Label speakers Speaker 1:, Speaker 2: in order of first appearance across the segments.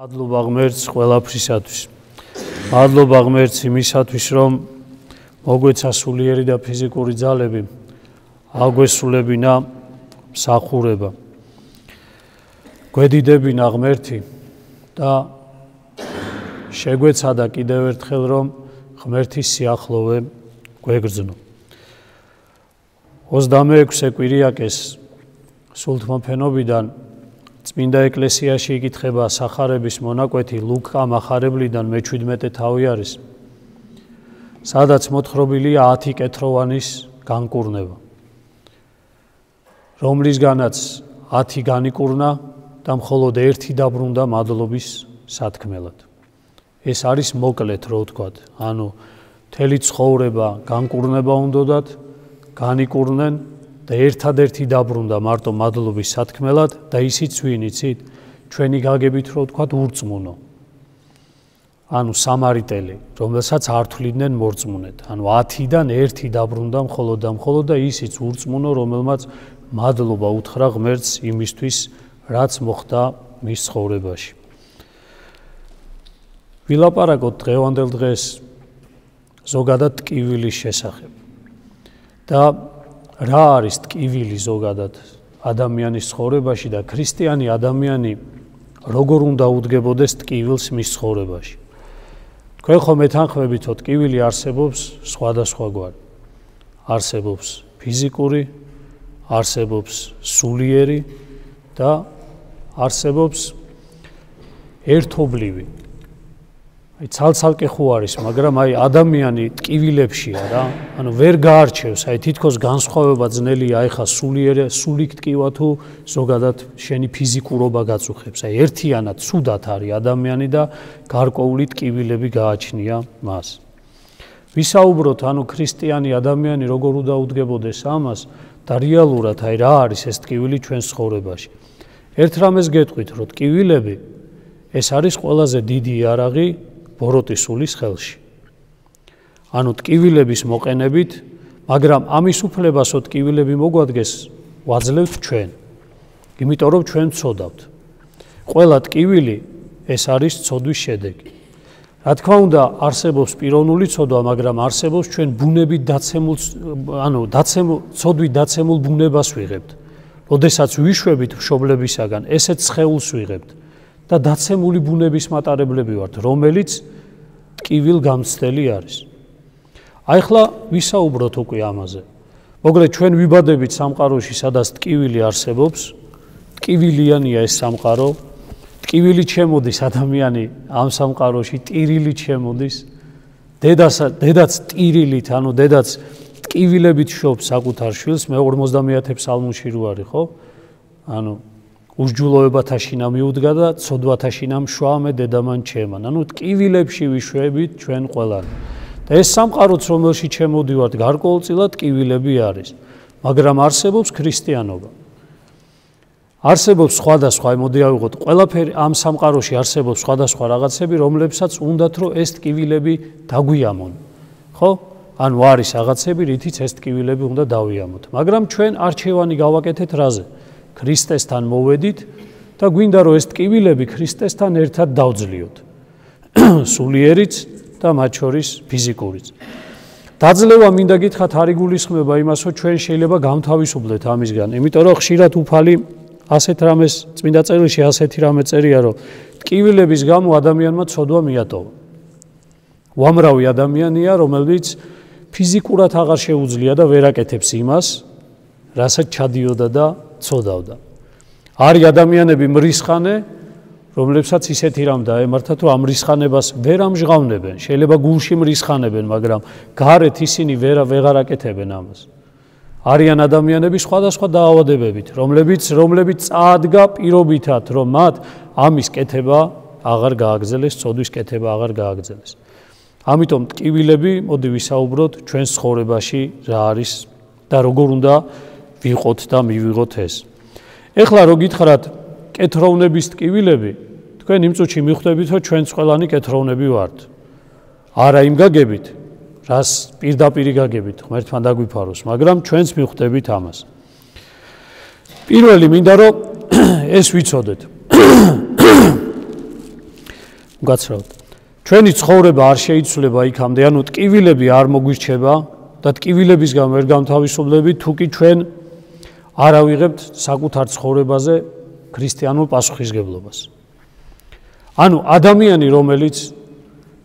Speaker 1: მადლობა ღმერთს ყველაფრისათვის. მადლობა ღმერთს იმისათვის, რომ მოგვეცა სულიერი და ფიზიკური ძალები, აგვესრულებინა მსახურება. გვედიდებინა ღმერთი და შეგვეცადა კიდევ ერთხელ, რომ ღმერთის სიახლოვე გვეგრძნო. 26 კვირიაკეს სულთმოფენობიდან წმინდა ეკლესიაში იკითხება სახარების მონაკვეთი ლუკა მახარებლიდან მე-17 თავი არის, სადაც მოთხრობილია 10 კეთროვანის განკურნება, რომლისგანაც 10 განიკურნა და მხოლოდ 1 დაბრუნდა მადლობის სათქმელად. ეს არის მოკლედ, რო ვთქვათ, ანუ მთელი ცხოვრება განკურნება უნდათ, განიკურნენ და ერთადერთი დაბრუნდა მარტო მადლობის სათქმელად და ისიც ვინ იცით? ჩვენი გაგებით რო ვთქვათ ურწმუნო. ანუ სამარიტელი, რომელსაც არ თვლიდნენ მორწმუნედ. ანუ 10-დან 1 დაბრუნდა მხოლოდ და ისიც ურწმუნო, რომელმაც მადლობა უთხრა ღმერთს იმისთვის, რაც მოხდა მის ცხოვრებაში. ვილაპარაკოთ დღევანდელ დღეს ზოგადად ტკივილის შესახებ. და რა არის ტკივილი ზოგადად ადამიანის ცხოვრებაში და ქრისტიანი ადამიანი როგორ უნდა უდგებოდეს ტკივილს მის ცხოვრებაში. თქვენ ხომ მეთანხმებით, რომ ტკივილი არსებობს სხვადასხვაგვარი. არსებობს ფიზიკური, არსებობს სულიერი და არსებობს ერთობლივი. ცალ-ცალკე ხო არის, მაგრამ ადამიანი ტკივილებშია რა. ანუ ვერ გაარჩევს, თითქოს განსხვავება ძნელია, ხა სულით ტკივა თუ ზოგადად შენი ფიზიკურობა გაწუხებს. ერთიანად ცუდად არის ადამიანი და გარკვეული ტკივილები გააჩნია მას. ვისაუბროთ, ანუ ქრისტიანი ადამიანი როგორ უნდა უდგებოდეს ამას და რეალურად რა არის ეს ტკივილი ჩვენს ცხოვრებაში. ერთ რამეს გეტყვით, რომ ტკივილები ეს არის ყველაზე დიდი იარაღი ბოროტისულის ხელში. ანუ ტკივილების მოყენებით, მაგრამ ამის უფლებასო ტკივილები მოგვადგეს ვაძლევთ ჩვენ. იმიტომ რომ ჩვენ ვცოდავთ. ყველა ტკივილი ეს არის ცოდვის შედეგი. რა თქმა უნდა, არსებობს პიროვნული ცოდვა, მაგრამ არსებობს ჩვენ ბუნებით დაცემულ, ცოდვით დაცემულ ბუნებას ვიღებთ. როდესაც ვიშვებით მშობლებისაგან, ესეც სხეულს ვიღებთ. და დაცემული ბუნების მატარებლები ვართ, რომელიც ტკივილგამცდელი არის. ახლა ვისაუბროთ უკვე ამაზე. მოგლედ ჩვენ ვიბადებით სამყაროში, სადაც ტკივილი არსებობს, ტკივილიანია ეს სამყარო, ტკივილით შემოდის ადამიანი ამ სამყაროში, ტირილით შემოდის, დედაც ტირილით, ანუ დედაც ტკივილებით შობს საკუთარ შვილს, მე 50 ფსალმუნში რო არის, ხო? ანუ უსჯულოებათა შინა მიუდგა და ცოდვათა შინა მშვამე დედამან ჩემან. ანუ ტკივილებში ვიშვებით ჩვენ ყველანი. და ეს სამყაროც, რომელშიც შემოდივართ, გარკვეულწილად ტკივილები არის. მაგრამ არსებობს ქრისტიანობა. არსებობს სხვადასხვა, მოდი ავიღოთ, ყველაფერი ამ სამყაროში არსებობს სხვადასხვა რაღაცები, რომლებსაც უნდათ რომ ეს ტკივილები დაგვიამონ. ხო? ანუ არის რაღაცები, რითიც ეს ტკივილები უნდა დავიამოთ. მაგრამ ჩვენ არჩევანი გავაკეთეთ რაზე? ქრისტესთან მოვედით და გვინდა რომ ეს ტკივილები ქრისტესთან ერთად დავძლიოთ. სულიერიც და მათ შორის ფიზიკურიც. დაძლევა მინდა გითხრათ არ იგულისხმება იმას, რომ ჩვენ შეიძლება გამთავისუფლდეთ ამისგან. იმიტომ რომ ხშირად უფალი ასეთ რამეს წმინდა წერილში ასეთი რამე წერია, რომ ტკივილების გამო ადამიანმა ცოდვა მიატოვა. უამრავი ადამიანია, რომელიც ფიზიკურად აღარ შეუძლია და ვერ აკეთებს იმას, რასაც ჩადიოდა და ცოდავდა. არის ადამიანები მრისხანე, რომლებსაც ისეთი რამ დაემართათ, რომ ამ მრისხანებას ვერ ამჟღავნებენ. შეიძლება გულში მრისხანებენ, მაგრამ გარეთ ისინი ვეღარ აკეთებენ ამას. არიან ადამიანები სხვადასხვა დაავადებებით, რომლებიც წაადგა პირობითად, რომ მათ ამის კეთება აღარ გააგრძელეს, ცოდვის კეთება აღარ გააგრძელეს. ამიტომ ტკივილები, მოდი ვისაუბროთ ჩვენს ცხოვრებაში რა არის და როგორ უნდა ვიყოთ და მივიღოთ ეს. ეხლა რო გითხრათ კეთროვნების ტკივილები, თქვენ იმ წუთში მიხვდებით, რომ ჩვენც ყველანი კეთროვნები ვართ. არა იმ გაგებით, რას პირდაპირი გაგებით, ღმერთთან დაგვიფაროს, მაგრამ ჩვენც მიხვდებით ამას. პირველი მინდა რომ ეს ვიცოდეთ. მგაცრავთ. ჩვენი ცხოვრება არ შეიცვლება იქამდე, ანუ ტკივილები არ მოგვირჩება და ტკივილების გამო ვერ გამთავისუფლდებით, თუ კი ჩვენ არ ავიღებთ საკუთარ ცხოვრებაზე ქრისტიანულ პასუხისგებლობას. ანუ ადამიანი, რომელიც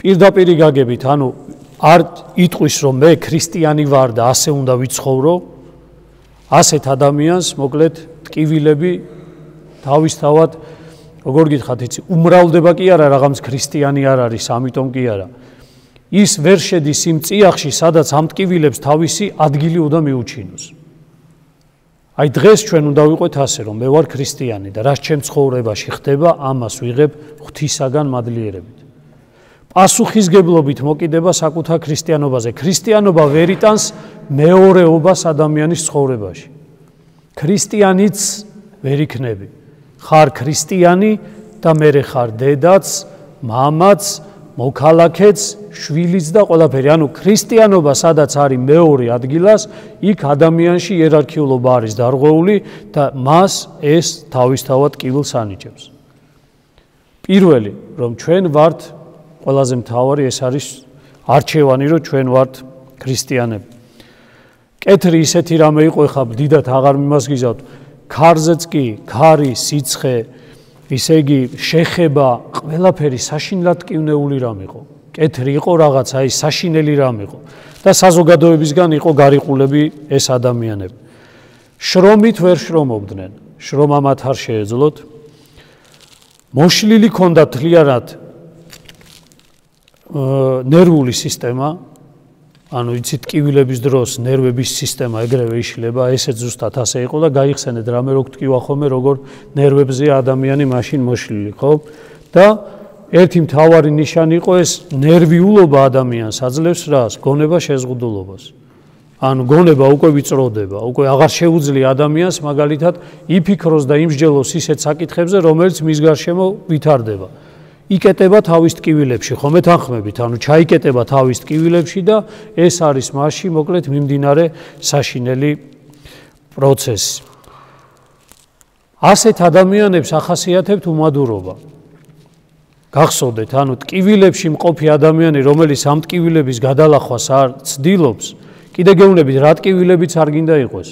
Speaker 1: პირდაპირ გაგებით, ანუ არ იტყვის, რომ მე ქრისტიანი ვარ და ასე უნდა ვიცხოვრო, ასეთ ადამიანს მოკლედ ტკივილები თავისთავად, როგორ გითხრათ, იცი, უმრავლდება კი არა, რაღაც ქრისტიანი არ არის, ამიტომ კი არა. ის ვერ შედის იმ წიაღში, სადაც ამ ტკივილებს თავისი ადგილი უნდა მიუჩინოს. აი დღეს ჩვენ უნდა ვიყვეთ ასე, რომ მე ვარ ქრისტიანი და რაც ჩემ ცხოვრებაში ხდება, ამას ვიღებ ღვთისაგან მადლიერებით. პასუხისგებლობით მოკიდება საკუთარ ქრისტიანობაზე. ქრისტიანობა ვერ იტანს მეორეობას ადამიანის ცხოვრებაში. ქრისტიანიც ვერ იქნები. ხარ ქრისტიანი და მერე ხარ დედაც, მამაც, მოქალაქეც, შვილიც და ყველაფერი. ანუ ქრისტიანობა სადაც არის მეორე ადგილას, იქ ადამიანში იერარქიულობა არის დარღვეული და მას ეს თავისთავად ტკივილს ანიჭებს. პირველი, რომ ჩვენ ვართ ყველაზე მთავარი, ეს არის არჩევანი, რომ ჩვენ ვართ ქრისტიანები. კეთრი ისეთი რამე იყო, ხა დიდად აღარ მიმასგიზავთ, ქარზეც კი, ქარი, სიცხე, ისე იგი შეხება, ყველაფერი საშინლად ტკივნეული რამ იყო. კეთრი იყო რაღაც, აი საშინელი რამ იყო და საზოგადოებისგან იყო გარიყულები ეს ადამიანები. შრომით ვერ შრომობდნენ, შრომა მათ არ შეეძლოთ. მოშლილი ჰქონდათ თლიანად ნერვული სისტემა, ანუ იცით ტკივილების დროს ნერვების სისტემა ეგრევე იშლება, ესეც ზუსტად ასე იყო და გაიხსენეთ რამე რო გტკივა ხოლმე, როგორ ნერვებზე ადამიანი მაშინ მოშლილი, ხო? და ერთი მთავარი ნიშანი იყო ეს ნერვიულობა ადამიანს აძლევს რას? გონება შეზღუდულობას. ანუ გონება უკვე ვიწროდება, უკვე აღარ შეუძლია ადამიანს მაგალითად იფიქროს და იმსჯელოს ისეთ საკითხებზე, რომელიც მის გარშემო ვითარდება. იკეტება თავის ტკივილებში, ხომ ეთანხმებით, ანუ ჩაიკეტება თავის ტკივილებში და ეს არის მასში მოკლედ მიმდინარე საშინელი პროცესი. ასეთ ადამიანებს ახასიათებთ უმადურობა. გახსოვდეთ, ანუ ტკივილებში მყოფი ადამიანი, რომელიც ამ ტკივილების გადალახვას არ ცდილობს, კიდე გეუბნებით, რა ტკივილებიც არ გინდა იყოს.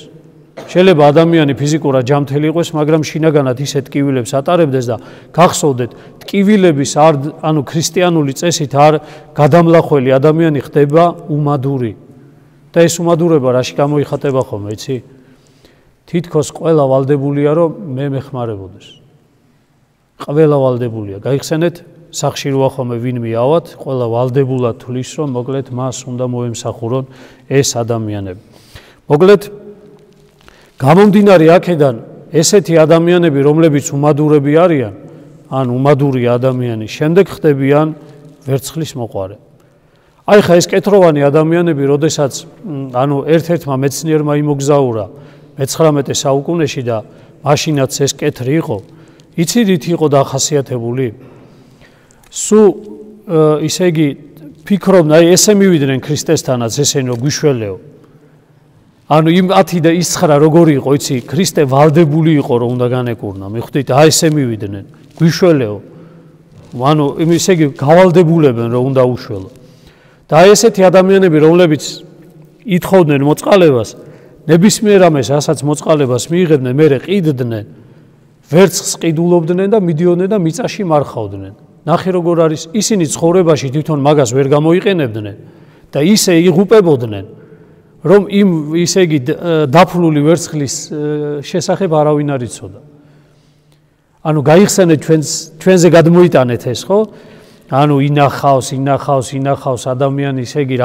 Speaker 1: შეიძლება ადამიანი ფიზიკურად ჯამთელი იყოს, მაგრამ შინაგანად ისეთ ტკივილებს ატარებდეს და გახსოვდეთ, ტკივილების ანუ ქრისტიანული წესით არ გადამლახველი ადამიანი ხდება უმადური. და ეს უმადურება რაში გამოიხატება ხოლმე, იცი? თითქოს ყველა ვალდებულია, რომ მე მეხმარებოდეს. ყველა ვალდებულია. გაიხსენეთ, სახში როა ხოლმე ვინ მიავად, ყველა ვალდებულად თulis, რომ მოკლედ მას უნდა მოემსახურონ ეს ადამიანები. მოკლედ გამომდინარე აქედან ესეთი ადამიანები, რომლებიც უმადურები არიან, ან უმადური ადამიანი, შემდეგ ხდებიან ვერცხლის მოყვარე. აი ხა ეს კეთროვანი ადამიანები, როდესაც ანუ ერთ-ერთმა მეცნიერმა იმოგზაურა მე-19 საუკუნეში და მაშინაც ეს კეთრი იყო, იცი რით იყო დახასიათებული? სულ ისე იგი ფიქრობდნენ, აი ესე მივიდნენ ქრისტესთანაც, ესენი რომ გვიშველეო. ანუ იმ 10 და ის 9 როგორი იყო, იცი, ქრისტე ვალდებული იყო, რომ უნდა განეკურნა. მიხვდით, აი ესე მივიდნენ, გვიშველეო. ანუ ისე იგი გავალდებულებენ, რომ უნდა უშველო. და აი ესეთი ადამიანები, რომლებიც ითხოვდნენ მოწყალებას, ნებისმიერ ამას, რასაც მოწყალებას მიიღებდნენ, მერე ყიდდნენ, ვერცხს ყიდულობდნენ და მიდიოდნენ და მიწაში მარხავდნენ. ნახე როგორ არის, ისინი ცხოვრებაში თვითონ მაგას ვერ გამოიყენებდნენ და ისე იღუპებოდნენ, რომ იმ ისე იგი დაფლული ვერცხლის შესახებ არავინ არ იცოდა. ანუ გაიხსენეთ ჩვენზე გადმოიტანეთ ეს, ხო? ანუ ინახავს ადამიანი ისე იგი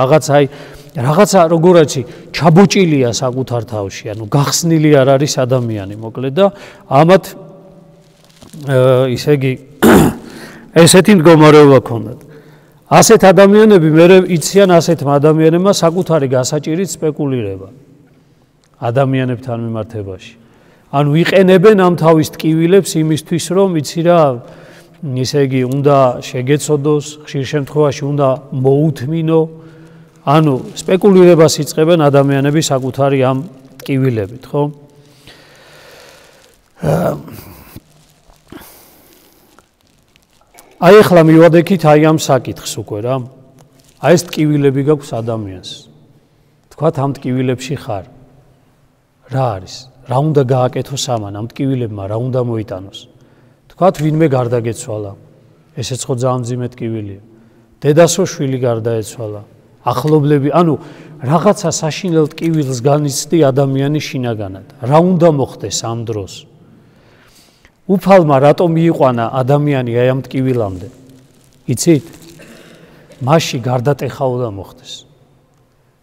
Speaker 1: რაღაცა როგორ არის ჩაბოჭილია საკუთარ თავში, ანუ გახსნილი არ არის ადამიანი, მოკლედ და ამათ ისე იგი ესეთი მდგომარეობა ქონდათ. ასეთ ადამიანები მერე იციან ასეთმა ადამიანებმა საკუთარი გასაჭირით სპეკულირება ადამიანებთან მიმართებაში. ანუ იყენებენ ამ თავის ტკივილებს იმისთვის, რომ იცი რა, ისე იგი უნდა შეგეცოდოს, ხშირ შემთხვევაში უნდა მოუთმინო, ანუ სპეკულირებას იწყებენ ადამიანები საკუთარი ამ ტკივილებით, ხო? აი ახლა მივადექით აი ამ საკითხს უკვე რა. აი ეს ტკივილები გაქვს ადამიანს. თქვათ ამ ტკივილებში ხარ. რა არის? რა უნდა გააკეთოს ამან, ამ ტკივილებმა რა უნდა მოიტანოს? თქვათ ვინმე გარდაგეცვალა. ესეც ხო ძალიან მძიმე ტკივილია. დედასო შვილი გარდაეცვალა. ახლობლები, ანუ რაღაცა საშინელ ტკივილს განიცდი ადამიანი შინაგანად. რა უნდა მოხდეს ამ დროს? უფალმა რატომ მიიყვანა ადამიანი აი ამ ტკივილამდე? იცით? მასში გარდატეხა უნდა მოხდეს.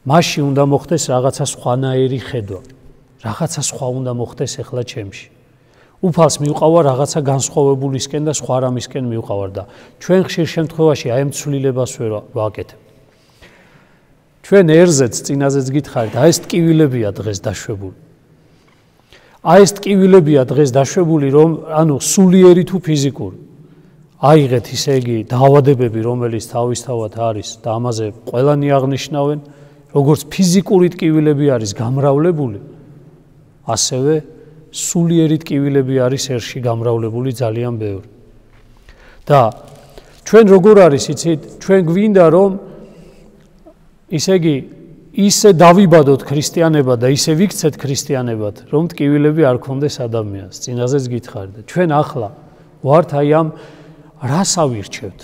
Speaker 1: მასში უნდა მოხდეს რაღაცა სხვანაირი ხედვა. რაღაცა სხვა უნდა მოხდეს ახლა ჩემში. უფალს მივყავარ რაღაცა განსხვავებულისკენ და სხვა რამისკენ მივყავარ და ჩვენ ხშირ შემთხვევაში აი ამ ცვლილებას ვერ ვაკეთებ. ჩვენ ერზეც წინაზეც გითხარით, აი ეს ტკივილებია დღეს დაშვებული. აი ეს ტკივილებია დღეს დაშვებული, რომ ანუ სულიერი თუ ფიზიკური. აიღეთ ისე იგი დაავადებები, რომელიც თავისთავად არის და ამაზე ყველანი აღნიშნავენ, როგორც ფიზიკური ტკივილები არის გამრავლებული, ასევე სულიერი ტკივილები არის ერში გამრავლებული ძალიან ბევრი. და ჩვენ როგორ არის, იცით, ჩვენ გვინდა რომ ისე იგი ისე დავიბადოთ ქრისტიანებად და ისე ვიქცეთ ქრისტიანებად, რომ ტკივილები არ ქონდეს ადამიანს. წინაზეც გითხარით და ჩვენ ახლა ვართ აი ამ რას ავირჩევთ?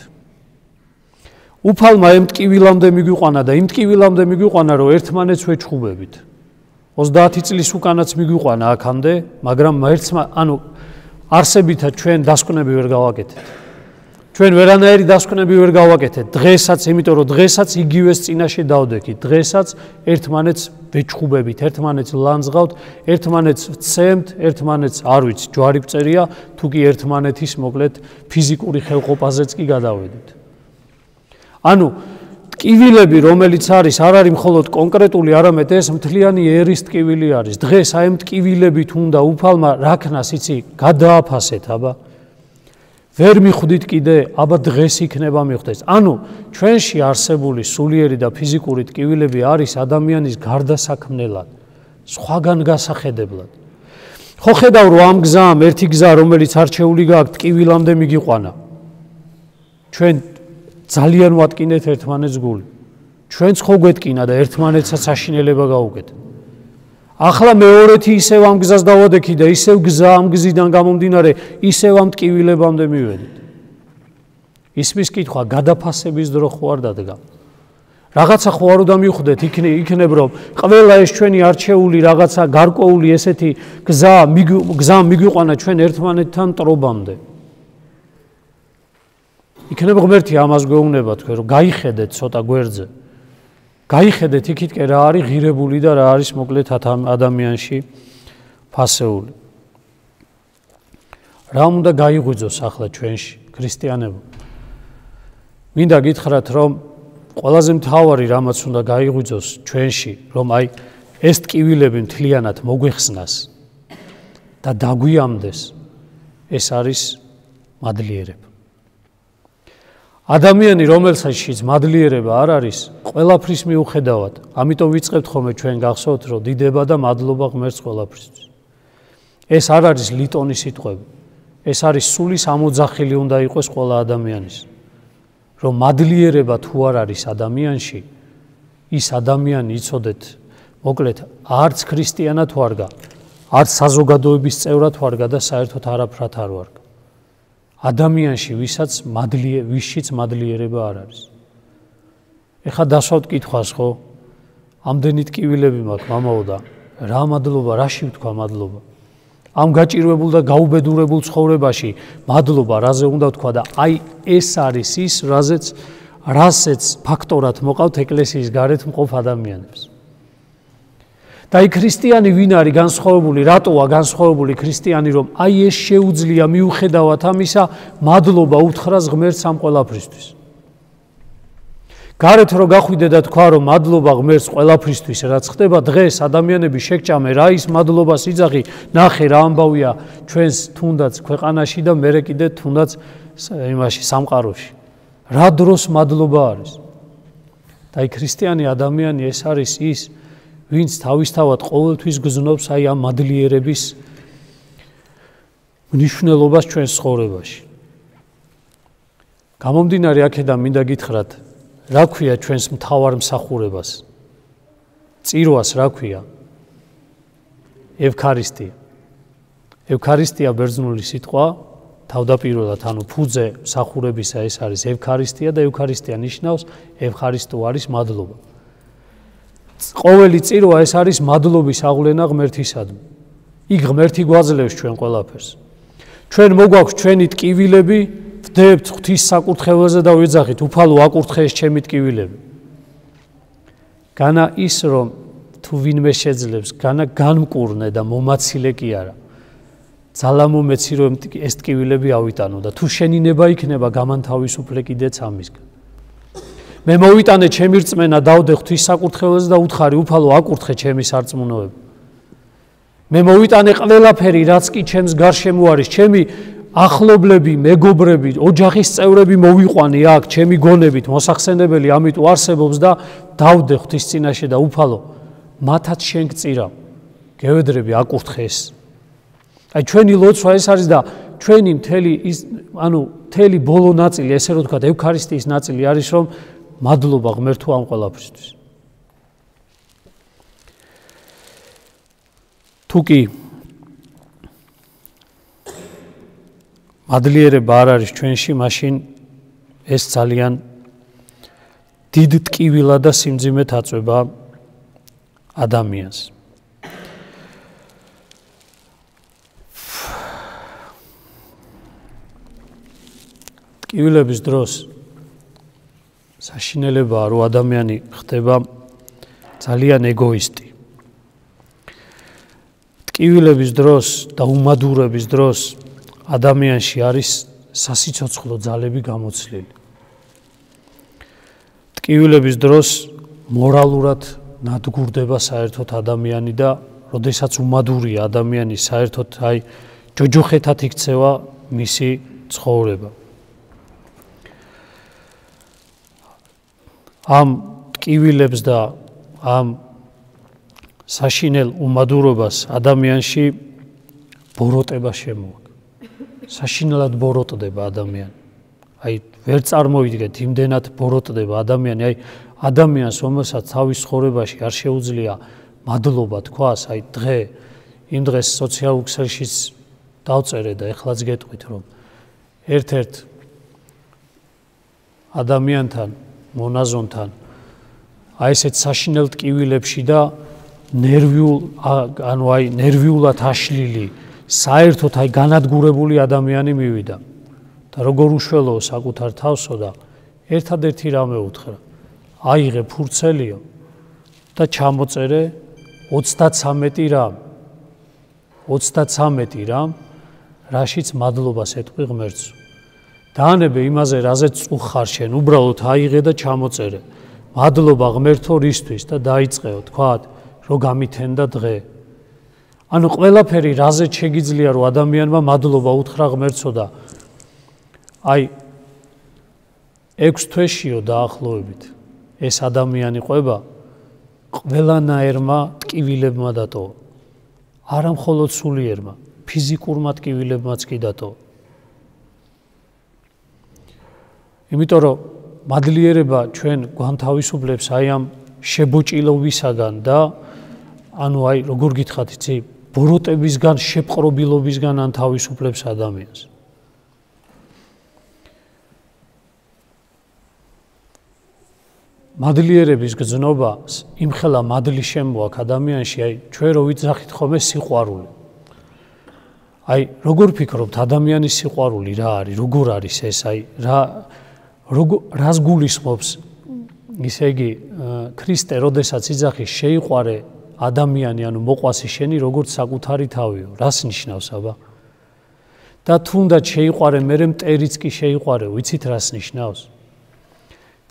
Speaker 1: უფალმა იმ ტკივილამდე მიგვიყვანა და იმ ტკივილამდე მიგვიყვანა, რომ ერთმანეთს ვეჩხუბებით. 30 წლის უკანაც მიგვიყვანა აქამდე, მაგრამ ანუ არსებითად ჩვენ დასკვნები ვერ გავაკეთეთ. ჩვენ ვერანაირი დასკვნები ვერ გავაკეთეთ. დღესაც, იმიტომ რომ დღესაც იგივეს წინაშე დავდექით. დღესაც ერთმანეთს ვეჩხუბებით, ერთმანეთს ლანძღავთ, ერთმანეთს ვცემთ, ერთმანეთს არ ვიცი, ჯვარი ვწერია, თუ კი ერთმანეთის მოკლედ ფიზიკური ხელყოფაზეც კი გადავედით. ანუ ტკივილები, რომელიც არის, არ არის მხოლოდ კონკრეტული, არამედ ეს მთლიანი ერის ტკივილი არის. დღეს აი ამ ტკივილებით უნდა უფალმა რაქნას, იცი, გადააფასეთ, აბა. ვერ მიხვდით კიდე, აბა დღეს იქნება მიხვდეს. ანუ ჩვენში არსებული სულიერი და ფიზიკური ტკივილები არის ადამიანის გარდასაქმნელად, სხვაგან გასახედებლად. ხო ხედავ რომ ამ გზამ ერთი გზა, რომელიც არჩეული გააქვთ, ტკივილამდე მიგიყვანა. ჩვენ ძალიან ვატკინეთ ერთმანეთს გული. ჩვენც ხო გვეტკინა და ერთმანეთსაც საშინელება გავუკეთეთ. ახლა მეორეთი ისევ ამ გზას დავადექი და ისევ გზა ამ გზიდან გამომდინარე ისევ ამ ტკივილებამდე მივედით. ისმის კითხვა გადაფასების დრო ხო არ დადგა? რაღაცა ხო არ უნდა მივხვდეთ იქნებ რომ ყველა ეს ჩვენი არჩეული რაღაცა გარკვეული ესეთი გზა მიგვიყვანა ჩვენ ერთმანეთთან ტრობამდე. იქნებ ღმერთი ამას გვეუბნება თქვენ რომ გაიხედეთ ცოტა გვერდზე. გაიხედეთ იქით კი რა არის ღირებული და რა არის მოკლედ ადამიანში ფასეული. რა უნდა გაიღვიძოს ახლა ჩვენში ქრისტიანებო? მინდა გითხრათ რომ ყველაზე მთავარი რამაც უნდა გაიღვიძოს ჩვენში, რომ აი ეს ტკივილები მთლიანად მოგვეხსნას და დაგვიამდეს, ეს არის მადლიერება. ადამიანი, რომელსაც მადლიერება არ არის, ყველაფრის მიუხედავად, ამიტომ ვიწყებთ ხოლმე ჩვენ გახსოვთ, რომ დიდება და მადლობა ღმერთს ყველაფრისთვის. ეს არ არის ლიტონის სიტყვები. ეს არის სულის ამოძახილი უნდა იყოს ყველა ადამიანის. რომ მადლიერება თუ არ არის ადამიანში, ის ადამიანი იცოდეთ, მოკლედ არც ქრისტიანად ვარგა, არც საზოგადოების წევრად ვარგა და საერთოდ არაფრად არ ვარგა. ადამიანში ვისშიც მადლიერება არ არის. ეხლა დასვავთ კითხვას ხო? ამდენი ტკივილები მაქვს, მამაო და რა მადლობა, რაში ვთქვა მადლობა? ამ გაჭირვებულ და გაუბედურებულ ცხოვრებაში მადლობა რაზე უნდა ვთქვა და აი ეს არის ის, რაზეც ფაქტორად მოყავთ ეკლესიის გარეთ მყოფ ადამიანებს. და აი ქრისტიანი ვინ არის განსხვავებული, რატოა განსხვავებული ქრისტიანი, რომ აი ეს შეუძლია მიუხედავად ამისა მადლობა უთხრას ღმერთს ამ ყველაფრისთვის. გარეთ რო გახვიდე და თქვა რომ მადლობა ღმერთს ყველაფრისთვის რაც ხდება დღეს ადამიანები შეგჭამე რა ის მადლობას იძახი, ნახე რა ამბავია ჩვენს თუნდაც ქვეყანაში და მერე კიდე თუნდაც იმაში სამყაროში. რა დროს მადლობა არის? და აი ქრისტიანი ადამიანი ეს არის ის, ვინც თავისთავად ყოველთვის გზნობს აი ამ მადლიერების მნიშვნელობას ჩვენს ცხოვრებაში. გამომდინარე აქედან მინდა გითხრათ, რა ქვია ჩვენს მთავარ მსახურებას? წირვას რა ქვია? ევქარისტია. ევქარისტია ბერძნული სიტყვა, თავდაპირველად, ანუ ფუძე მსახურებისა ეს არის ევქარისტია და ევქარისტია ნიშნავს ევხარისტო არის მადლობა. ყოველი წირვა ეს არის მადლობის აღვლენა ღმერთისადმი. იქ ღმერთი გვაძლევს ჩვენ ყველაფერს. ჩვენ მოგვაქვს ჩვენი ტკივილები, ვდებთ ღვთის საკურთხეველზე და ვეძახით, უფალო აკურთხე ეს ჩემი ტკივილები. განა ის რომ თუ ვინმე შეძლებს, განა განმკურნე და მომაცილე კი არა. ძალა მომეცი რომ ეს ტკივილები ავიტანო და თუ შენინება იქნება გამანთავისუფლე კიდეც ამისგან. მე მოვიტანე ჩემი რწმენა დავდე ღვთის საკურთხეველზე და უთხარი უფალო აკურთხე ჩემი სარწმუნოები. მე მოვიტანე ყველაფერი რაც კი ჩემს გარშემო არის, ჩემი ახლობლები, მეგობრები, ოჯახის წევრები მოვიყვანე აქ ჩემი გონებით, მოსახსენებელი ამით უარსებობს და დავდე ღვთის წინაშე და უფალო მათაც შენ გწირავ. გევედრები აკურთხე ეს. აი ჩვენი ლოცვა ეს არის და ჩვენი მთელი ბოლო ნაწილი, ესე რომ ვთქვათ, ევქარისტიის ნაწილი არის რომ მადლობა ღმერთო ამ ყველაფრისთვის. თუკი მადლიერება არ არის ჩვენში, მაშინ ეს ძალიან დიდ ტკივილად და სიმძიმედ აწვება ადამიანს. ტკივილების დროს საშინელებაა, რომ ადამიანი ხდება ძალიან ეგოისტი. ტკივილების დროს და უმადურების დროს ადამიანში არის სასიცოცხლო ძალები გამოცლილი. ტკივილების დროს მორალურად ნადგურდება საერთოდ ადამიანი და როდესაც უმადურია ადამიანი საერთოდ ჯოჯოხეთად იქცევა მისი ცხოვრება. ამ ტკივილებს და ამ საშინელ უმადურობას ადამიანში ბოროტება შემოაქვს. საშინელად ბოროტდება ადამიანი. ვერ წარმოიდგეთ, იმდენად ბოროტდება ადამიანი, ადამიანს, რომელსაც თავის ცხოვრებაში არ შეუძლია მადლობა თქვას, დღე, იმ დღეს სოციალურ ქსელშიც დავწერე და ეხლაც გეტყვით, რომ ერთ-ერთ ადამიანთან, მონაზონთან, ესეთ საშინელ ტკივილებში და ნერვიულად აშლილი, საერთოდ განადგურებული ადამიანი მივიდა. და როგორ უშველო საკუთარ თავსო და ერთადერთი რამე უთხრა. აიღე ფურცელიო და ჩამოწერე 33 რამ. 33 რამ, რაშიც მადლობას ეტყვი ღმერთს. დაანებე იმაზე, რაზეც წუხარ შენ, უბრალოდ აიღე და ჩამოწერე. მადლობა ღმერთო რისთვის და დაიწყეო, თქვათ, რომ გამითენდა დღე. ანუ ყველაფერი რაზეც შეგიძლია, რომ ადამიანმა მადლობა უთხრა ღმერთსო და 6 თვეშიო დაახლოებით ეს ადამიანი ყვება ყველანაირმა ტკივილებმა დატოვა. არა მხოლოდ სულიერმა, ფიზიკურმა ტკივილებმაც კი დატოვა. იმიტომ რომ მადლიერება ჩვენ გვანთავისუფლებს ამ შებოჭილობისაგან და როგორ გითხრათ, იცი, ბოროტებისგან, შეპყრობილობისგან ანთავისუფლებს ადამიანს. მადლიერების გზნობას იმხელა მადლი შემოაქვს ადამიანში, ჩვენ რო ვიძახით ხოლმე სიყვარული. როგორ ფიქრობთ, ადამიანის სიყვარული რა არის, როგორ არის ეს, რას გულისხმობს, ისე იგი, ქრისტე, როდესაც იძახის შეიყვარე ადამიანი, მოყვასი შენი, როგორც საკუთარი თავიო, რას ნიშნავს აბა? და თუნდაც შეიყვარე, მერე მტერიც კი შეიყვარე, ვიცით რას ნიშნავს?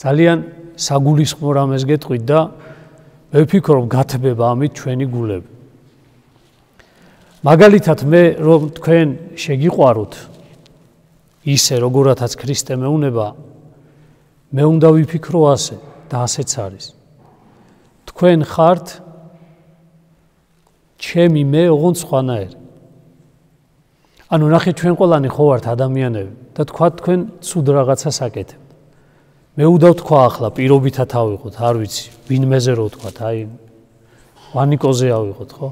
Speaker 1: ძალიან საგულისხმო რამეს გეტყვით და მე ვფიქრობ, გათბება ამით ჩვენი გულები. მაგალითად, მე რომ თქვენ შეგიყვაროთ ისე, როგორათაც ქრისტე მეუნება, მე უნდა ვიფიქრო ასე და ასეც არის. თქვენ ხართ ჩემი მე, ოღონდ სხვანაირი. ანუ ნახეთ ჩვენ ყველანი ხო ვართ ადამიანები და თქვა თქვენ ცუდ რაღაცას აკეთებთ. მე უდავ თქვა ახლა პირობითად ავიღოთ, არ ვიცი, ვინმეზე რო თქვათ, აი ვანიკოზე ავიღოთ, ხო?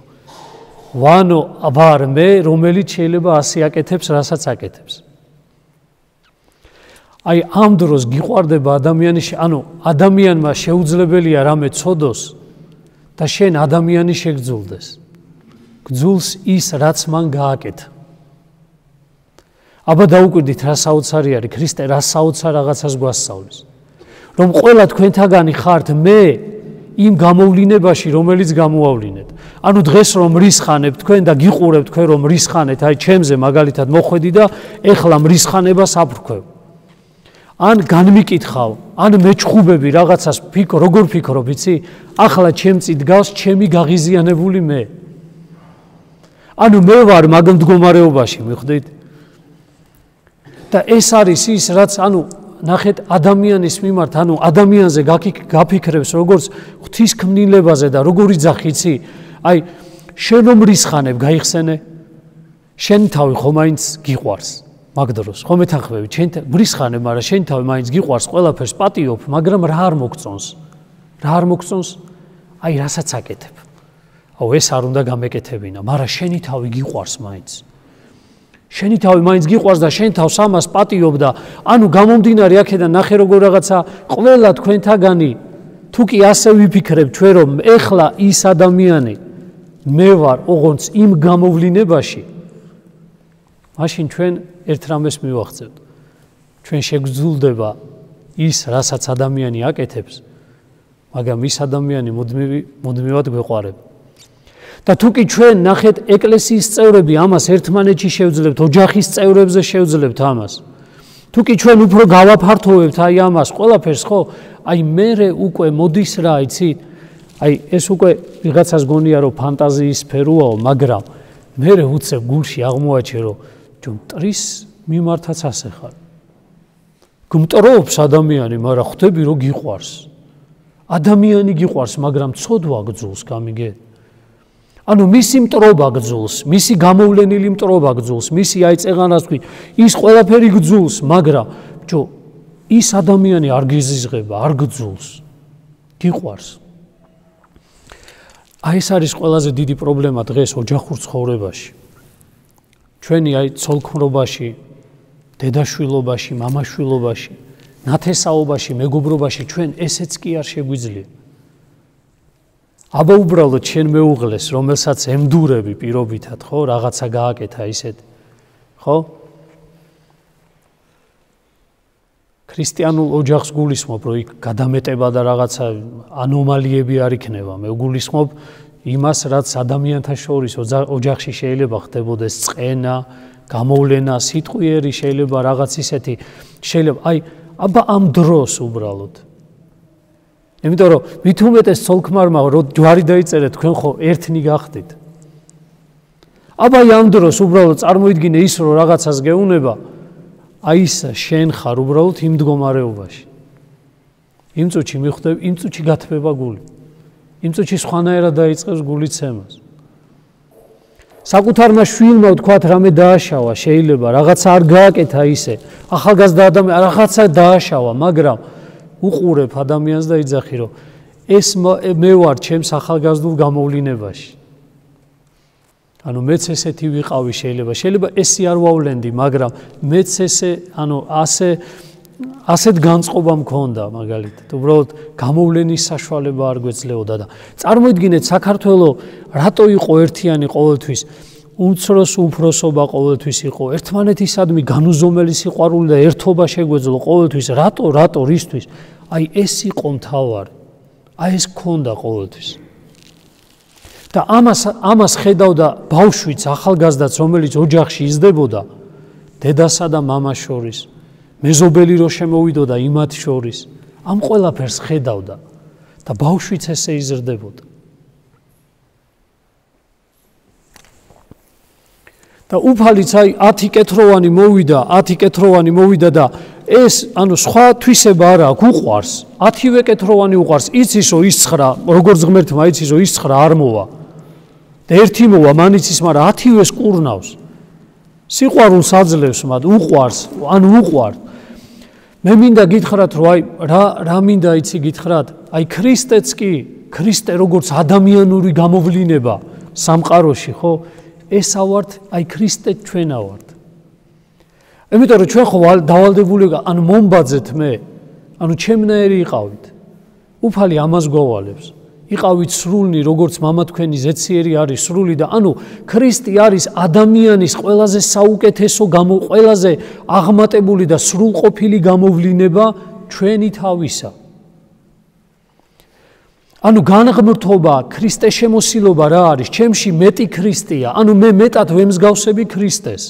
Speaker 1: ვანო ვარ მე, რომელიც შეიძლება ასე აკეთებს, რასაც აკეთებს. აი ამ დროს გიყვარდება ადამიანი, ანუ ადამიანმა შეუძლებელია რამე ცოდოს და შენ ადამიანი შეგძულდეს. გძულს ის, რაც მან გააკეთა. აბა დაუკვირდით რა საოცარი არის, ქრისტე რა საოცარ რაღაცას გვასწავლის. რომ ყველა თქვენთაგანი ხართ მე იმ გამოვლინებაში, რომელიც გამოავლინეთ. ანუ დღეს რომ რისხანებ თქვენ და გიყურებ თქვენ რომ რისხანეთ, აი ჩემზე მაგალითად მოხვედი და ეხლა რისხანებას აფრქვევ. ან განმიკითხავ, ან მეჩხუბები რაღაცას როგორ ფიქრობ, იცი? ახლა ჩემწინ დგას ჩემი გაღიზიანებული მე. ანუ მე ვარ მაგ მდგომარეობაში, მიხვდით? და ეს არის ის, რაც ანუ ნახეთ ადამიანის მიმართ, ანუ ადამიანზე გაფიქრებს როგორც ღვთისქმნილებაზე და როგორ იძახიცი, აი შენ რომ რისხანებ, გაიხსენე, შენ თავი ხო მაინც გიყვარს მაგ დროს, ხო მეთანხმები, შენ რისხანებ, მაგრამ შენ თავი მაინც გიყვარს, ყველაფერს პატიობ, მაგრამ რა არ მოგწონს? რა არ მოგწონს? აი რასაც აკეთებ. აუ ეს არ უნდა გამეკეთებინა, მაგრამ შენი თავი გიყვარს მაინც. შენი თავი მაინც გიყვარს და შენ თავს ამას პატიობ და ანუ გამომდინარე აქედან ნახე როგორ რაღაცა ყველა თქვენთაგანი თუ კი ასე ვიფიქრებ ჩვენ რომ ეხლა ის ადამიანი მე ვარ ოღონდ იმ გამოვლინებაში მაშინ ჩვენ ერთ რამეს მივახცევთ ჩვენ შეგძულდება ის რასაც ადამიანი აკეთებს მაგრამ ის ადამიანი მუდმივად გვეყვარება და თუ კი ჩვენ ნახეთ ეკლესიის წევრები ამას ერთმანეთში შევძლებთ, ოჯახის წევრებზე შევძლებთ ამას. თუ კი ჩვენ უფრო გავაფართოვებთ აი ამას, ყველაფერს ხო, აი მერე უკვე მოდის რა, იცით? აი ეს უკვე ვიღაცას გონია რომ ფანტაზიის სფეროაო, მაგრამ მერე უცებ გულში აღმოაჩე რომ მტრის მიმართაც ასე ხარ. გმტრობს ადამიანი, მაგრამ ხვდები რომ გიყვარს. ადამიანი გიყვარს, მაგრამ ცოდვა გძულს, გამიგე? ანუ მისი მტრობა გძულს, მისი გამოვლენილი მტრობა გძულს, მისი აი წეღანას თქვი, ის ყველაფერი გძულს, მაგრამ ჯო ის ადამიანი არ გიზიზღება, არ გძულს, გიყვარს. აი ეს არის ყველაზე დიდი პრობლემა დღეს ოჯახურ ცხოვრებაში. ჩვენი აი ცოლქმრობაში, დედაშვილობაში, მამაშვილობაში, ნათესაობაში, მეგობრობაში ჩვენ ესეც კი არ შეგვიძლია. აბა უბრალოდ შენ მეუღლეს, რომელსაც ემდურები პირობითად, ხო, რაღაცა გააკეთა ისეთი, ხო? ქრისტიანულ ოჯახს გულისხმობ, რომ იქ გადამეტება და რაღაცა ანომალიები არ იქნება. მე გულისხმობ იმას, რაც ადამიანთა შორის ოჯახში შეიძლება ხდებოდეს წყენა, გამოვლენა, სიტყვიერი, შეიძლება რაღაც ისეთი, შეიძლება, აი, აბა ამ დროს უბრალოდ იმიტომ რომ მით უმეტეს ცოლქმარმა რომ ჯვარი დაიწერეთ თქვენ ხო ერთნი გახდით. აბა ამ დროს უბრალოდ წარმოიდგინე ის რომ რაღაცას გეუნება, აი ის შენ ხარ უბრალოდ იმ მდგომარეობაში. იმ წუთში მიხვდები, იმ წუთში გათბება გული. იმ წუთში სხვანაირად დაიწყებს გულიცემას. საკუთარმა შვილმა ვთქვათ რამე დააშავა, შეიძლება რაღაცა არ გააკეთა ისე. ახალგაზრდა ადამიანი რაღაცა დააშავა, მაგრამ უყურებ ადამიანს და იძახი რომ ეს მე ვარ ჩემს ახალგაზრდულ გამოვლინებაში. ანუ მეც ესეთი ვიყავი შეიძლება ესი არ ვავლენდი, მაგრამ მეც ესე ანუ ასეთ განწყობა მქონდა მაგალითად. უბრალოდ გამოვლენის საშუალება არ გვეძლეოდა და წარმოიდგინეთ საქართველოს რატო იყო ერთიანი ყოველთვის, უმცროს უფროსობა ყოველთვის იყო, ერთმანეთისადმი განუზომელი სიყვარული და ერთობა შეგვეძლო ყოველთვის, რატო, რისთვის? აი ეს იყო მთავარი. აი ეს გქონდა ყოველთვის. და ამას ხედავდა ბავშვიც, ახალგაზრდაც, რომელიც ოჯახში იზრდებოდა, დედასა და მამას შორის, მეზობელი რო შემოვიდოდა იმათ შორის, ამ ყველაფერს ხედავდა და ბავშვიც ესე იზრდებოდა. და უფალიც აი 10 კეთროვანი მოვიდა და ეს ანუ სხვა თვისება არა აქვს, უყვარს. 10-ვე კეთროვანი უყვარს, იცის რომ ის 9, როგორც ღმერთმა იცის რომ ის 9 არ მოვა. და ერთი მოვა, მან იცის, მაგრამ 10-ვეს კურნავს. სიყვარულს აძლევს მათ, უყვარს, უყვართ. მე მინდა გითხრათ, რომ რა მინდა იცი გითხრათ, ქრისტეც კი, ქრისტე როგორც ადამიანური გამოვლინება სამყაროში, ხო? ესა ვართ, ქრისტე ჩვენა ვართ. იმიტომ რომ ჩვენ ხო დავალდებული მომბაძეთ მე, ჩემნაირი იყავით. უფალი ამას გვავალებს. იყავით სრულნი, როგორც მამა თქვენი ზეციერი არის სრული და ქრისტე არის ადამიანის ყველაზე საუკეთესო ყველაზე აღმატებული და სრულყოფილი გამოვლინება ჩვენი თავისა. განღმრთობა, ქრისტეს შემოსილობა რა არის? ჩემში მეტი ქრისტეა, მე მეტად ვემსგავსები ქრისტეს.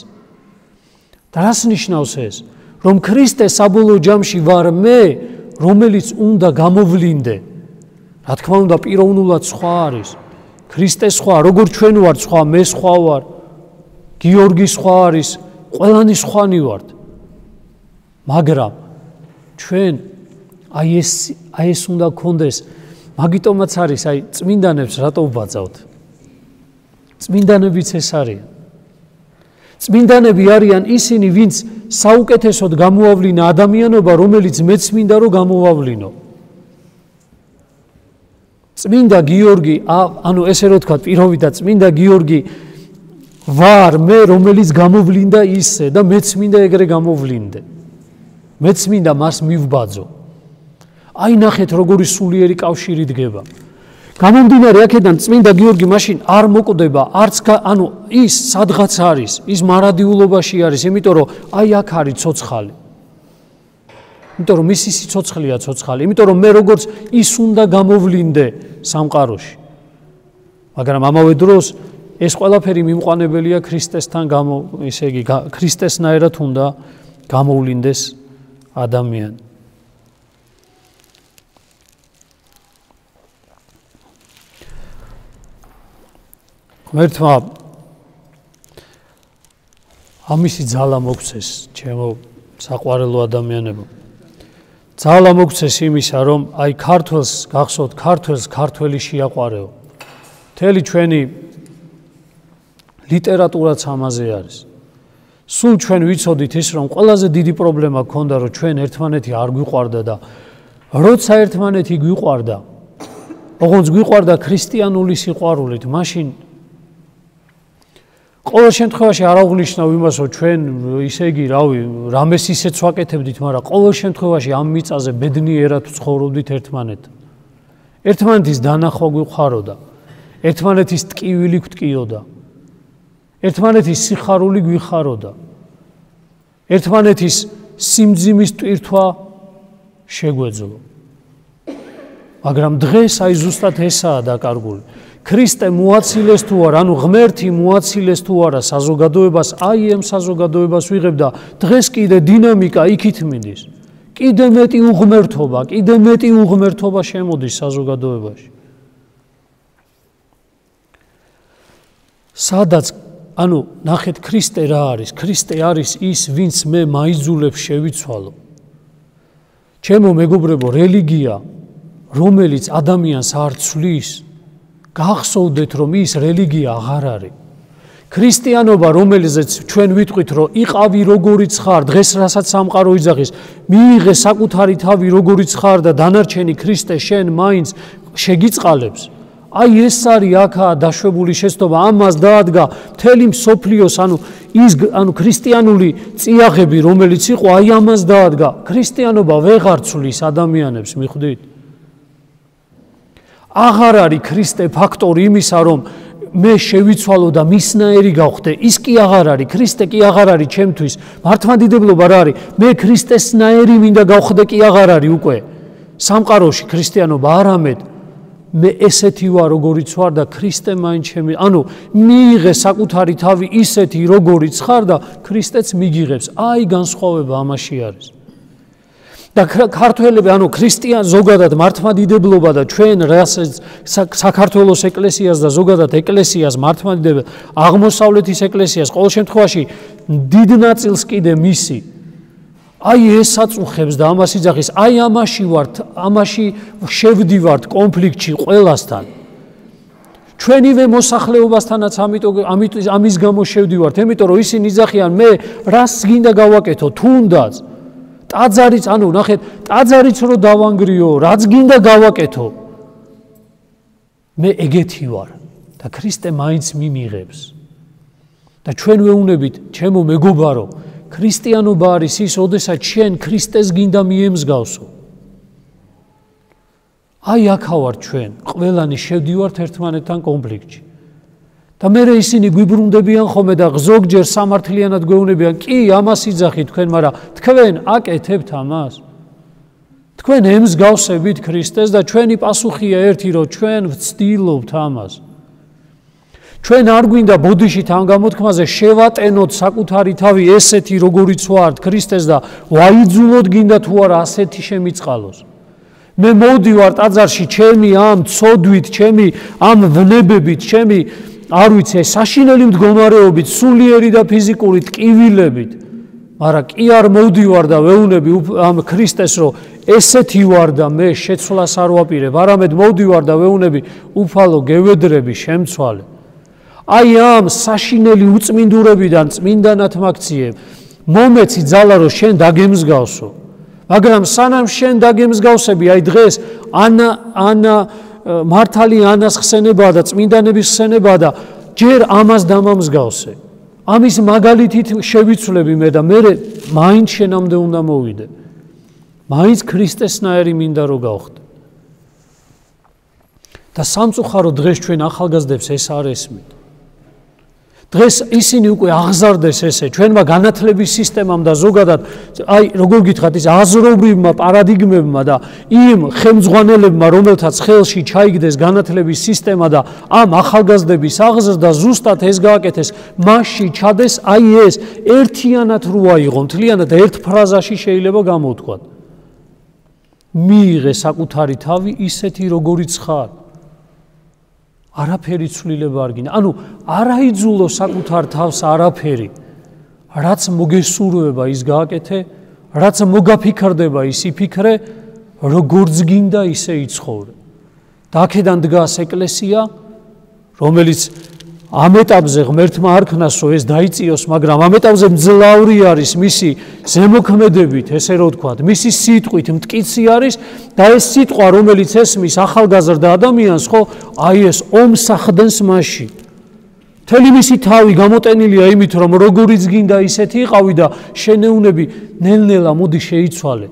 Speaker 1: და რას ნიშნავს ეს? რომ ქრისტე საბოლოო ჯამში ვარ მე, რომელიც უნდა გამოვლინდე. რა თქმა უნდა, პიროვნულად სხვა არის. ქრისტე სხვა, როგორც ჩვენ ვართ სხვა, მე სხვა ვარ. გიორგი სხვა არის, ყველანი სხვანი ვართ. მაგრამ ჩვენ ეს უნდა გქონდეს. მაგიტომაც არის, წმინდანებს რატო ვბაძავთ? წმინდანებიც ეს არიან. წმინდანები არიან ისინი, ვინც საუკეთესოდ გამოავლინა ადამიანობა, რომელიც მეც მინდა რომ გამოვავლინო. წმინდა გიორგი, ესე რო თქვა პიროვიდან, წმინდა გიორგი ვარ მე, რომელიც გამოვლინდა ისე და მეც მინდა ეგრე გამოვლინდე. მეც მინდა მას მივბაძო. ნახეთ როგორი სულიერი კავშირი დგება. გამომდინარე აქედან წმინდა გიორგი მაშინ არ მოკვდება, არც ის სადღაც არის, ის მარადიულობაში არის, იმიტომ რომ აქ არის ცოცხალი. იმიტომ რომ მისი სიცოცხლეა ცოცხალი, იმიტომ რომ მე როგორც ის უნდა გამოვლინდე სამყაროში. მაგრამ ამავე დროს ეს ყველაფერი მიმყვანებელია ქრისტესთან ისე იგი ქრისტესნაირად უნდა გამოვლინდეს ადამიანი. ღმერთმა ამისი ძალა მოგცეს ჩემო საყვარელო ადამიანებო. ძალა მოგცეს იმისა, რომ ქართველს გახსოვთ, ქართველი შეაყვარეო. მთელი ჩვენი ლიტერატურაც ამაზე არის. სულ ჩვენ ვიცოდით ის, რომ ყველაზე დიდი პრობლემა გქონდა, რომ ჩვენ ერთმანეთი არ გვიყვარდა და როცა ერთმანეთი გვიყვარდა, ოღონდ გვიყვარდა ქრისტიანული სიყვარულით, მაშინ ყოველ შემთხვევაში არ აღნიშნავ იმას, რომ ჩვენ ისე იგი, რამეს ისეც ვაკეთებდით, მაგრამ ყოველ შემთხვევაში ამ მიწაზე ბედნიერად ვცხოვრობდით ერთმანეთთან. ერთმანეთის დანახვა გვიხაროდა, ერთმანეთის ტკივილი გვტკიოდა, ერთმანეთის სიხარული გვიხაროდა, ერთმანეთის სიმძიმის ტვირთვა შეგვეძლო. მაგრამ დღეს ზუსტად ესაა დაკარგული. ქრისტე მოაცილეს თუ არა, ღმერთი მოაცილეს თუ არა საზოგადოებას, ამ საზოგადოებას ვიღებ და დღეს კიდე დინამიკა იქით მიდის. კიდე მეტი უღმერთობა შემოდის საზოგადოებაში. სადაც ნახეთ ქრისტე რა არის? ქრისტე არის ის, ვინც მე მაიძულებს შევიცვალო. ჩემო მეგობრებო, რელიგია, რომელიც ადამიანს არ ცვლის, გახსოვდეთ, რომ ის რელიგია აღარ არის. ქრისტიანობა, რომელზეც ჩვენ ვიტყვით, რომ იყავი როგორიც ხარ, დღეს რასაც სამყარო იძახის, მიიღე საკუთარი თავი როგორიც ხარ და დანარჩენი ქრისტე შენ მაინც შეგიწყალებს. ეს არის აქაა დაშვებული შეცდომა, ამას დაადგა მთელი მსოფლიოს, ქრისტიანული წიაღები, რომელიც იყო, ამას დაადგა. ქრისტიანობა ვეღარ ცვლის ადამიანებს, მიხვდით? აღარ არის ქრისტე ფაქტორი იმისა, რომ მე შევიცვალო და მისნაირი გავხდე. ის კი აღარ არის, ქრისტე კი აღარ არის ჩემთვის. მართლმადიდებლობა რა არის? მე ქრისტესნაირი მინდა გავხდე კი აღარ არის უკვე. სამყაროში ქრისტიანობა არამედ მე ესეთი ვარ, როგორიც ვარ და ქრისტე მაინც ჩემი, მიიღე საკუთარი თავი ისეთი, როგორიც ხარ და ქრისტეც მიგიღებს. განსხვავება ამაში არის. და ქართველები, ქრისტიან ზოგადად მართლმადიდებლობა და ჩვენ საქართველოს ეკლესიას და ზოგადად ეკლესიას მართლმადიდებელ აღმოსავლეთის ეკლესიას ყოველ შემთხვევაში დიდ ნაწილს კიდე მისი ეს აწუხებს და ამას იძახის, ამაში ვართ, ამაში შევდივართ კონფლიქტში ყველასთან. ჩვენივე მოსახლეობასთანაც ამის გამო შევდივართ, იმიტომ რომ ისინი იძახიან მე რას გინდა გავაკეთო, თუნდაც ტაძარიც, ანუ ნახეთ, ტაძარიც რო დავანგრიო, რაც გინდა გავაკეთო. მე ეგეთი ვარ და ქრისტე მაინც მიმიღებს. და ჩვენ ვეუბნებით, ჩემო მეგობარო, ქრისტიანობა არის ის, ოდესაც შენ ქრისტეს გინდა მიემსგავსო. აი აქა ვარ ჩვენ, ყველანი შევდივართ ერთმანეთთან კონფლიქტში. და მერე ისინი გვიბრუნდებიან ხოლმე და ზოგჯერ სამართლიანად გვეუბნებიან, კი, ამას იძახით თქვენ, მაგრამ თქვენ აკეთებთ ამას. თქვენ ემსგავსებით ქრისტეს და ჩვენი პასუხია ერთი, რომ ჩვენ ვცდილობთ ამას. ჩვენ არ გვინდა ბოდიშით ამ გამოთქმაზე შევატენოთ საკუთარი თავი ესეთი, როგორიც ვართ ქრისტეს და ვაიძულოთ გინდა თუ არა ასეთი შემიწყალოს. მე მოვდივარ ტაძარში ჩემი ამ ცოდვით, ჩემი ამ ვნებებით, ჩემი არ ვიცი, საშინელი მდგომარეობით, სულიერი და ფიზიკური ტკივილებით. მაგრამ კი არ მოვდივარ და ვეუბნები ამ ქრისტეს, რომ ესეთი ვარ და მე შეცვლას არ ვაპირებ, არამედ მოვდივარ და ვეუბნები უფალო გევედრები შემცვალე. აი ამ საშინელი უწმინდურებიდან წმინდანად მაქციებ, მომეცი ძალა რომ შენ დაგემსგავსო. მაგრამ სანამ შენ დაგემსგავსები, აი დღეს ანა მართალი ანას ხსენებაა და წმინდანების ხსენებაა და ჯერ ამას დამამსგავსე. ამის მაგალითით შევიცვლები მე და მე მაინც შენამდე უნდა მოვიდე. მაინც ქრისტესნაირი მინდა რომ გავხდე. და სამწუხარო დღეს ჩვენ ახალგაზრდებს ეს არ ესმით. დღეს ისინი უკვე აღზარდეს ესე ჩვენმა განათლების სისტემამ და ზოგადად აი როგორ გითხრათ ის აზრობრივმა პარადიგმებმა და იმ ხელმძღვანელებმა რომელთაც ხელში ჩაიგდეს განათლების სისტემა და ამ ახალგაზრდების აღზრდა ზუსტად ეს გააკეთეს მასში ჩადეს აი ეს ერთიანად რო აიღონ თლიანად ერთ ფრაზაში შეიძლება გამოვთქვათ მიიღე საკუთარი თავი ისეთი როგორიც ხარ არაფერი ცვლილება არ გინდა. ანუ არაიძულო საკუთარ თავს არაფერი. რაც მოგესურვება ის გააკეთე, რაც მოგაფიქრდება ის იფიქრე, როგორც გინდა ისე იცხოვრე. და აქედან დგას ეკლესია, რომელიც ამ ეტაპზე ღმერთმა არ ქნას, რომ ეს დაიწიოს, მაგრამ ამ ეტაპზე მძლავრი არის მისი ზემოქმედებით, ესე რომ ვთქვათ, მისი სიტყვით მტკიცი არის და ეს სიტყვა, რომელიც ესმის ახალგაზრდა ადამიანს, ხო, აი ეს ომს ახდენს მასში. მთელი მისი თავი გამოტენილია იმით, რომ როგორიც გინდა ისეთი იყავი და შენეუნები ნელ-ნელა მოდი შეიცვალე.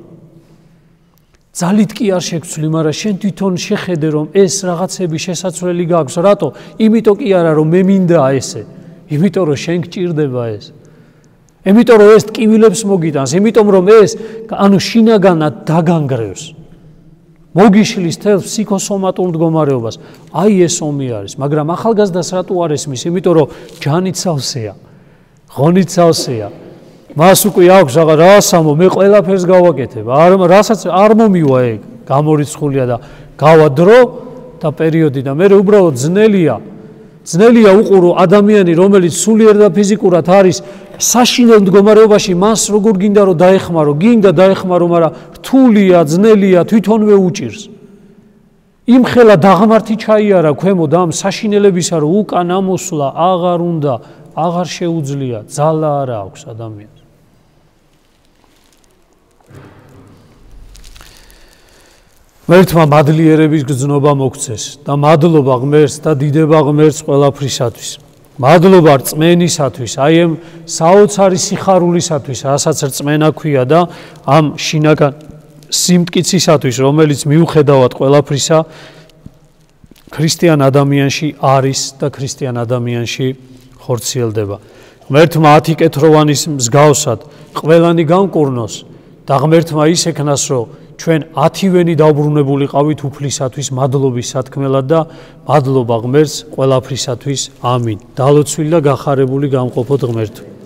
Speaker 1: ძალით კი არ შეგვცვლი, მაგრამ შენ თვითონ შეხედე, რომ ეს რაღაცები შესაძლებელი გაქვს. რატო? იმიტომ კი არა, რომ მე მინდა ესე. იმიტომ რომ შენ გჭირდება ეს. იმიტომ რომ ეს ტკივილებს მოგიტანს, იმიტომ რომ ეს ანუ შინაგანად დაგანგრევს. მოგიშლის თელ ფსიქოსომატურ მდგომარეობას. აი ეს ომი არის, მაგრამ ახალგაზრდას რატო არ ესმის? იმიტომ რომ ჯანიცავსეა. ღონიცავსეა. მას უკვე აქვს რასამო მე ყველაფერს გავაკეთებ. რასაც არ მომივა ეგ, გამორიცხულია და გავა დრო და პერიოდი და მე უბრალოდ ძნელია უყურო ადამიანი, რომელიც სულიერ და ფიზიკურად არის საშინელ მდგომარეობაში, მას როგორ გინდა რომ დაეხმარო, გინდა დაეხმარო, მაგრამ რთულია, ძნელია, თვითონვე უჭირს. იმხელა დაღმართი ჩაიარა ქვემოთ ამ საშინელებისა, რომ უკან ამოსვლა აღარ უნდა, აღარ შეუძლია, ძალა არ აქვს ადამიანს. ღმერთმა მადლიერების გრძნობა მოგცეს და მადლობა ღმერთს და დიდება ღმერთს ყველაფრისათვის. მადლობა რწმენისათვის, აი ამ საოცარი სიხარულისათვის, რასაც რწმენა ქვია და ამ შინაგან სიმტკიცისათვის, რომელიც მიუხედავად ყველაფრისა ქრისტიან ადამიანში არის და ქრისტიან ადამიანში ხორციელდება. ღმერთმა 10 კეთროვანის მსგავსად ყველანი განკურნოს და ღმერთმა ის ეკნას, რომ ჩვენ 10-ვენი დაუბრუნებულიყავით უფლისათვის მადლობის სათქმელად და მადლობა ღმერთს ყველაფრისათვის. ამინ. დალოცვილი და გახარებული გამყოფოთ ღმერთო.